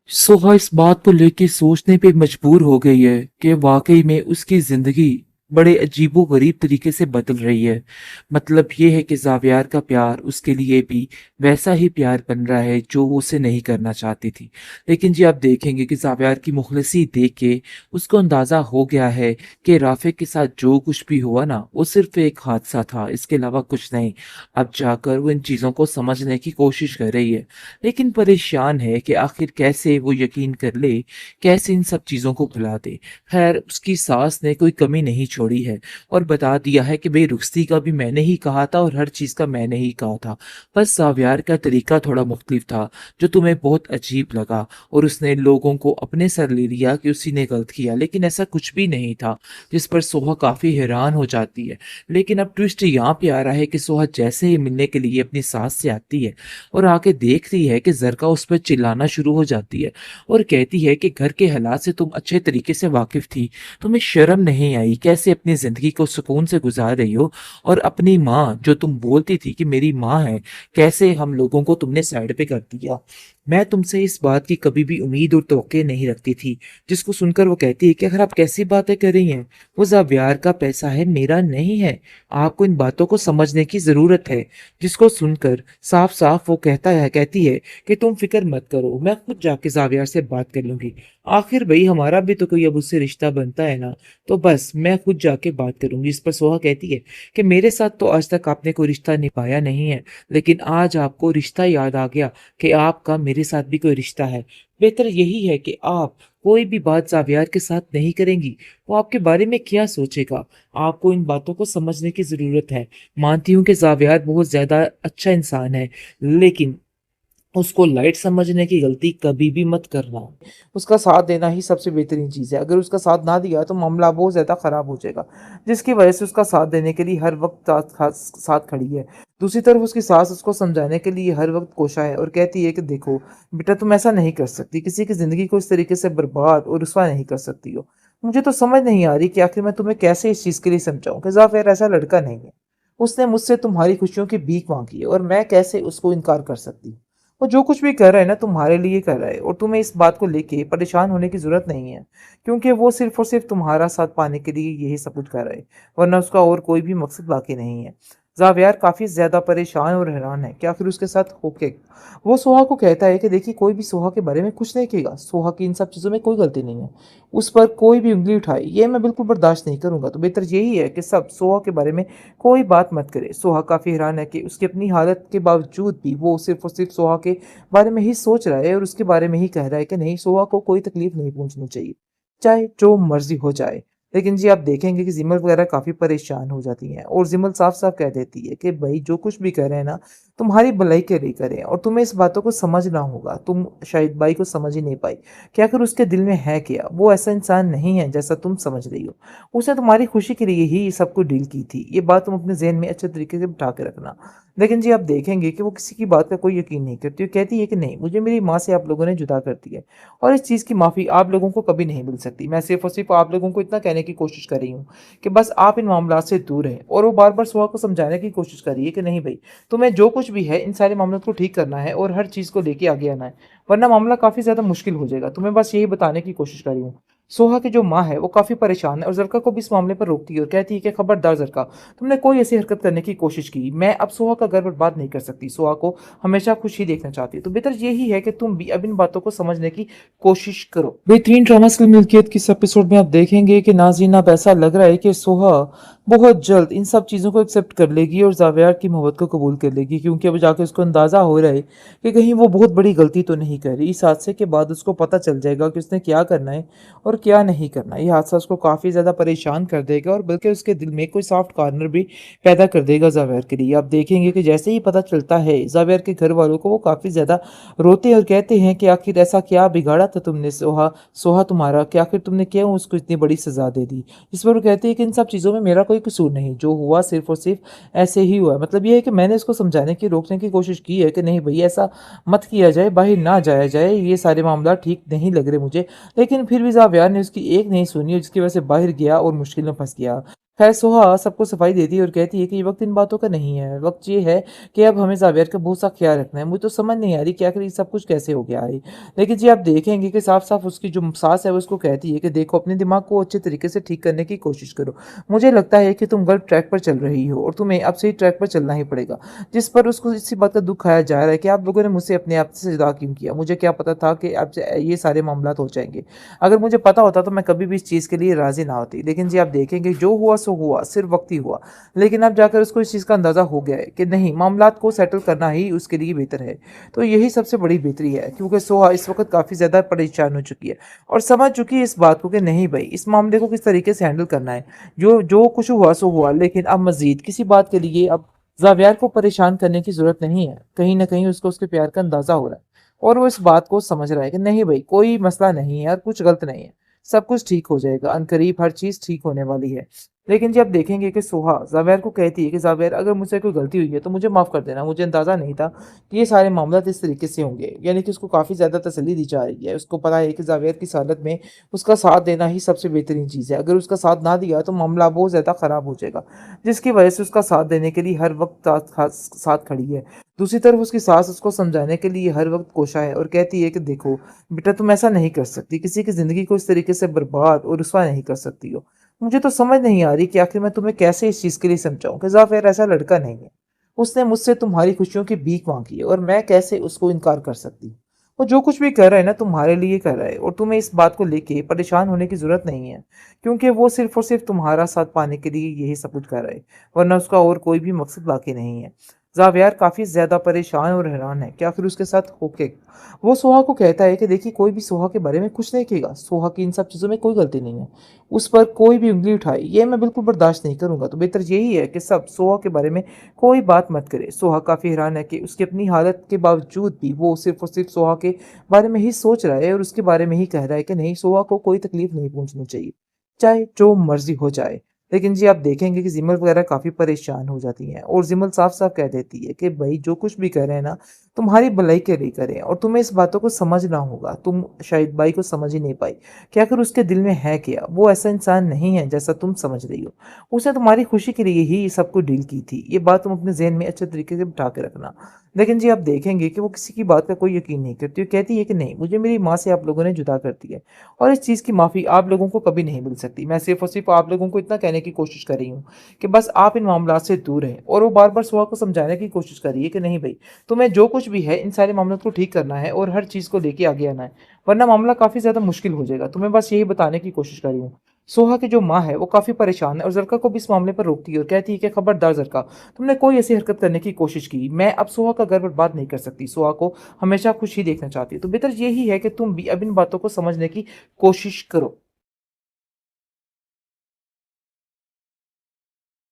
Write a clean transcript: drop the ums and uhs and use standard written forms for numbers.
सोहा इस बात को लेके सोचने पे मजबूर हो गई है कि वाकई में उसकी जिंदगी बड़े अजीबो-गरीब तरीके से बदल रही है। मतलब ये है कि ज़ावियार का प्यार उसके लिए भी वैसा ही प्यार बन रहा है जो वो उसे नहीं करना चाहती थी। लेकिन जी आप देखेंगे कि ज़ावियार की मुखलिसी देख के उसको अंदाज़ा हो गया है कि राफ़िक के साथ जो कुछ भी हुआ ना, वो सिर्फ़ एक हादसा था, इसके अलावा कुछ नहीं। अब जाकर वो इन चीज़ों को समझने की कोशिश कर रही है। लेकिन परेशान है कि आखिर कैसे वो यकीन कर ले, कैसे इन सब चीज़ों को भुला दे। खैर उसकी सास ने कोई कमी नहीं छोड़ी है और बता दिया है कि भई रुखसती का भी मैंने ही कहा था और हर चीज़ का मैंने ही कहा था। बस सावियार का तरीका थोड़ा मुख्तलिफ था, जो तुम्हें बहुत अजीब लगा और उसने लोगों को अपने सर ले लिया कि उसी ने गलत किया, लेकिन ऐसा कुछ भी नहीं था, जिस पर सोहा काफ़ी हैरान हो जाती है। लेकिन अब ट्विस्ट यहाँ पे आ रहा है कि सोहा जैसे ही मिलने के लिए अपनी सास से आती है और आके देखती है कि ज़रका उस पर चिल्लाना शुरू हो जाती है और कहती है कि घर के हालात से तुम अच्छे तरीके से वाकिफ़ थी, तुम्हें शर्म नहीं आई, कैसे अपनी ज़िंदगी को सुकून से गुज़ार रही हो और अपनी माँ जो तुम बोलती थी कि मेरी माँ है, कैसे हम लोगों को तुमने साइड पे कर दिया। मैं तुमसे इस बात की कभी भी उम्मीद और तवक्के नहीं रखती थी। जिसको सुनकर वो कहती है कि अगर आप कैसी बातें कर रही हैं? वो ज़ावियार का पैसा है, मेरा नहीं है। आपको इन बातों को समझने की ज़रूरत है। जिसको सुनकर साफ-साफ वो कहती है कि तुम फ़िक्र मत करो, मैं खुद जाके ज़ावियार से बात कर लूँगी। आखिर भई हमारा भी तो कोई अब उससे रिश्ता बनता है ना, तो बस मैं खुद जाके बात करूँगी। इस पर सोहा कहती है कि मेरे साथ तो आज तक आपने कोई रिश्ता निभाया नहीं है, लेकिन आज आपको रिश्ता याद आ गया कि आपका मेरे साथ भी कोई रिश्ता है। बेहतर यही है कि आप कोई भी बात ज़ावियार के साथ नहीं करेंगी, वो आपके बारे में क्या सोचेगा? आपको इन बातों को समझने की ज़रूरत है। मानती हूँ कि ज़ावियार बहुत ज़्यादा अच्छा इंसान है, लेकिन उसको लाइट समझने की गलती कभी भी मत करना। उसका साथ देना ही सबसे बेहतरीन चीज़ है। अगर उसका साथ ना दिया तो मामला बहुत ज़्यादा ख़राब हो जाएगा, जिसकी वजह से उसका साथ देने के लिए हर वक़्त साथ खड़ी है। दूसरी तरफ उसकी सास उसको समझाने के लिए हर वक़्त कोशा है और कहती है कि देखो बेटा, तुम ऐसा नहीं कर सकती, किसी की ज़िंदगी को इस तरीके से बर्बाद और रुसवा नहीं कर सकती हो। मुझे तो समझ नहीं आ रही कि आखिर मैं तुम्हें कैसे इस चीज़ के लिए समझाऊँ कि ज़ाफ़िर ऐसा लड़का नहीं है। उसने मुझसे तुम्हारी खुशियों की भीख माँगी है और मैं कैसे उसको इनकार कर सकती हूँ। वो जो कुछ भी कर रहा है ना, तुम्हारे लिए कर रहा है और तुम्हें इस बात को लेके परेशान होने की ज़रूरत नहीं है, क्योंकि वो सिर्फ़ और सिर्फ़ तुम्हारा साथ पाने के लिए यही सब कुछ कर रहा है, वरना उसका और कोई भी मकसद बाकी नहीं है। ज़ावियार काफ़ी ज़्यादा परेशान और हैरान है कि आखिर उसके साथ हो क्या। वो सोहा को कहता है कि देखिए, कोई भी सोहा के बारे में कुछ नहीं कहेगा, सोहा की इन सब चीज़ों में कोई गलती नहीं है। उस पर कोई भी उँगली उठाए, ये मैं बिल्कुल बर्दाश्त नहीं करूँगा, तो बेहतर यही है कि सब सोहा के बारे में कोई बात मत करे। सोहा काफ़ी हैरान है कि उसकी अपनी हालत के बावजूद भी वो सिर्फ़ और सिर्फ़ सोहा के बारे में ही सोच रहा है और उसके बारे में ही कह रहा है कि नहीं, सोहा को कोई तकलीफ नहीं पहुंचनी चाहिए, चाहे जो मर्जी हो जाए। लेकिन जी आप देखेंगे कि जिमल वगैरह काफ़ी परेशान हो जाती हैं और जिमल साफ-साफ कह देती है कि भाई जो कुछ भी कर रहे हैं ना, तुम्हारी भलाई के लिए करें और तुम्हें इस बातों को समझना होगा। तुम शायद भाई को समझ ही नहीं पाई कि आखिर उसके दिल में है क्या? वो ऐसा इंसान नहीं है जैसा तुम समझ रही हो। उसने तुम्हारी खुशी के लिए ही ये सब कुछ डील की थी। ये बात तुम अपने ज़हन में अच्छे तरीके से बिठा के रखना। लेकिन जी आप देखेंगे कि वो किसी की बात का कोई यकीन नहीं करती। वो कहती है कि नहीं, मुझे मेरी माँ से आप लोगों ने जुदा कर दिया है और इस चीज़ की माफ़ी आप लोगों को कभी नहीं मिल सकती। मैं सिर्फ़ और सिर्फ़ आप लोगों को इतना कहने की कोशिश कर रही हूँ कि बस आप इन मामलात से दूर रहें। और वो बार-बार सुहा को समझाने की कोशिश कर रही है कि नहीं भई, तुम्हें जो कुछ भी है इन सारे मामलों को ठीक करना है और हर चीज़ को लेके आगे आना है, वरना मामला काफ़ी ज़्यादा मुश्किल हो जाएगा। तुम्हें बस यही बताने की कोशिश कर रही हूँ। सोहा की जो माँ है वो काफ़ी परेशान है और ज़रका को भी इस मामले पर रोकती है और कहती है कि खबरदार ज़रका, तुमने कोई ऐसी हरकत करने की कोशिश की, मैं अब सोहा का घर बर्बाद नहीं कर सकती। सोहा को हमेशा खुश ही देखना चाहती हूँ। तो बेहतर यही है कि तुम भी अब इन बातों को समझने की कोशिश करो। बेहतरीन ड्रामा की मिल्कियत की इस एपिसोड में आप देखेंगे कि नाज़रीन, अब ऐसा लग रहा है कि सोहा बहुत जल्द इन सब चीज़ों को एक्सेप्ट कर लेगी और ज़ावियार की मोहब्बत को कबूल कर लेगी, क्योंकि अब जाके उसको अंदाज़ा हो रहा है कि कहीं वो बहुत बड़ी गलती तो नहीं कर रही। इस हादसे के बाद उसको पता चल जाएगा कि उसने क्या करना है और क्या नहीं करना। ये हादसा उसको काफ़ी ज़्यादा परेशान कर देगा और बल्कि उसके दिल में कोई सॉफ्ट कॉर्नर भी पैदा कर देगा ज़ावियार के लिए। आप देखेंगे कि जैसे ही पता चलता है ज़ावियार के घर वालों को, वो काफ़ी ज़्यादा रोते और कहते हैं कि आखिर ऐसा क्या बिगाड़ा था तुमने सोहा, सोहा तुम्हारा, कि आखिर तुमने क्यों उसको इतनी बड़ी सज़ा दे दी। इस पर वो कहती है कि इन सब चीज़ों में मेरा कोई कसूर नहीं, जो हुआ सिर्फ़ और सिर्फ़ ऐसे ही हुआ। मतलब ये है कि मैंने उसको समझाने की, रोकने की कोशिश की है कि नहीं भई, ऐसा मत किया जाए, बाहर ना जाया जाए, ये सारे मामला ठीक नहीं लग रहे मुझे। लेकिन फिर भी ज़ावियार ने उसकी एक नहीं सुनी और जिसकी वजह से बाहर गया और मुश्किल में फँस गया। खैर सोहा सबको सफाई देती है और कहती है कि ये वक्त इन बातों का नहीं है, वक्त ये है कि अब हमें जावियर का बहुत सा ख्याल रखना है। मुझे तो समझ नहीं आ रही कि आखिर ये सब कुछ कैसे हो गया है। लेकिन जी आप देखेंगे कि साफ साफ उसकी जो सास है वो उसको कहती है कि देखो अपने दिमाग को अच्छे तरीके से ठीक करने की कोशिश करो। मुझे लगता है कि तुम गलत ट्रैक पर चल रही हो और तुम्हें अब सही ट्रैक पर चलना ही पड़ेगा। जिस पर उसको इसी बात का दुख आया जा रहा है कि आप लोगों ने मुझसे अपने आप से जुदा क्यों किया। मुझे क्या पता था कि अब ये सारे मामला हो जाएंगे। अगर मुझे पता होता तो मैं कभी भी इस चीज़ के लिए राजी ना होती। लेकिन जी आप देखेंगे जो हुआ सो हुआ, सिर्फ वक्त ही हुआ। लेकिन अब जाकर उसको इस चीज़ का अंदाज़ा हो गया है कि नहीं, मामलात को सेटल करना ही उसके लिए बेहतर है। तो यही सबसे बड़ी बेहतरी है, क्योंकि सोहा इस वक्त काफ़ी ज़्यादा परेशान हो चुकी है और समझ चुकी है इस बात को कि नहीं भाई, इस मामले को किस तरीके से हैंडल करना है। जो जो कुछ हुआ सो हुआ, लेकिन अब मजीद किसी बात के लिए अब जावियार को परेशान करने की जरूरत नहीं है। कहीं ना कहीं उसको उसके प्यार का अंदाजा हो रहा है और वो इस बात को समझ रहा है कि नहीं भाई, कोई मसला नहीं है और कुछ गलत नहीं है। सब कुछ ठीक हो जाएगा, अनकरीब हर चीज ठीक होने वाली है। लेकिन जब देखेंगे कि सोहा जावेर को कहती है कि जावेर, अगर मुझसे कोई गलती हुई है तो मुझे माफ़ कर देना, मुझे अंदाज़ा नहीं था कि ये सारे मामला इस तरीके से होंगे। यानी कि उसको काफ़ी ज़्यादा तसल्ली दी जा रही है। उसको पता है कि जावेर की हालत में उसका साथ देना ही सबसे बेहतरीन चीज़ है। अगर उसका साथ ना दिया तो मामला बहुत ज़्यादा ख़राब हो जाएगा, जिसकी वजह से उसका साथ देने के लिए हर वक्त साथ खड़ी है। दूसरी तरफ उसकी सास उसको समझाने के लिए हर वक्त कोशा है और कहती है कि देखो बेटा, तुम ऐसा नहीं कर सकती, किसी की ज़िंदगी को इस तरीके से बर्बाद और रुसवा नहीं कर सकती हो। मुझे तो समझ नहीं आ रही कि आखिर मैं तुम्हें कैसे इस चीज़ के लिए समझाऊं कि जाफिर ऐसा लड़का नहीं है। उसने मुझसे तुम्हारी खुशियों की भीख मांगी है और मैं कैसे उसको इनकार कर सकती हूँ। वो जो कुछ भी कर रहा है ना, तुम्हारे लिए कर रहा है और तुम्हें इस बात को लेके परेशान होने की जरूरत नहीं है, क्योंकि वो सिर्फ और सिर्फ तुम्हारा साथ पाने के लिए यही सब कुछ कर रहा है, वरना उसका और कोई भी मकसद बाकी नहीं है। जावियार काफी ज्यादा परेशान और हैरान है कि आखिर उसके साथ हो के। वो सोहा को कहता है कि देखिए, कोई भी सोहा के बारे में कुछ नहीं कहेगा, सोहा की इन सब चीजों में कोई गलती नहीं है। उस पर कोई भी उंगली उठाए ये मैं बिल्कुल बर्दाश्त नहीं करूंगा। तो बेहतर यही है कि सब सोहा के बारे में कोई बात मत करे। सोहा काफी हैरान है कि उसकी अपनी हालत के बावजूद भी वो सिर्फ और सिर्फ सोहा के बारे में ही सोच रहा है और उसके बारे में ही कह रहा है कि नहीं, सोहा को कोई तकलीफ नहीं पहुंचनी चाहिए, चाहे जो मर्जी हो जाए। लेकिन जी आप देखेंगे कि जिमल वगैरह काफी परेशान हो जाती हैं और जिमल साफ साफ कह देती है कि भाई जो कुछ भी कर रहे हैं ना, तुम्हारी भलाई के लिए करें और तुम्हें इस बातों को समझना होगा। तुम शायद भाई को समझ ही नहीं पाई कि आखिर उसके दिल में है क्या। वो ऐसा इंसान नहीं है जैसा तुम समझ रही हो। उसने तुम्हारी खुशी के लिए ही सब कुछ डील की थी। ये बात तुम अपने जहन में अच्छे तरीके से बिठा के रखना। लेकिन जी आप देखेंगे कि वो किसी की बात का कोई यकीन नहीं करती। वो कहती है कि नहीं, मुझे मेरी माँ से आप लोगों ने जुदा कर दिया है और इस चीज़ की माफ़ी आप लोगों को कभी नहीं मिल सकती। मैं सिर्फ और सिर्फ आप लोगों को इतना कहने की कोशिश कर रही हूँ कि बस आप इन मामलों से दूर रहें। और वो बार बार सुहा को समझाने की कोशिश कर रही है कि नहीं भाई, तुम्हें जो कुछ भी है इन सारे मामलों को ठीक करना है और हर चीज़ को लेके आगे आना है, वरना मामला काफ़ी ज़्यादा मुश्किल हो जाएगा। तुम्हें बस यही बताने की कोशिश कर रही हूँ। सोहा की जो माँ है वो काफ़ी परेशान है और जरका को भी इस मामले पर रोकती है और कहती है कि खबरदार जरका, तुमने कोई ऐसी हरकत करने की कोशिश की, मैं अब सोहा का घर बर्बाद नहीं कर सकती। सोहा को हमेशा खुश ही देखना चाहती है। तो बेहतर यही है कि तुम भी अब इन बातों को समझने की कोशिश करो।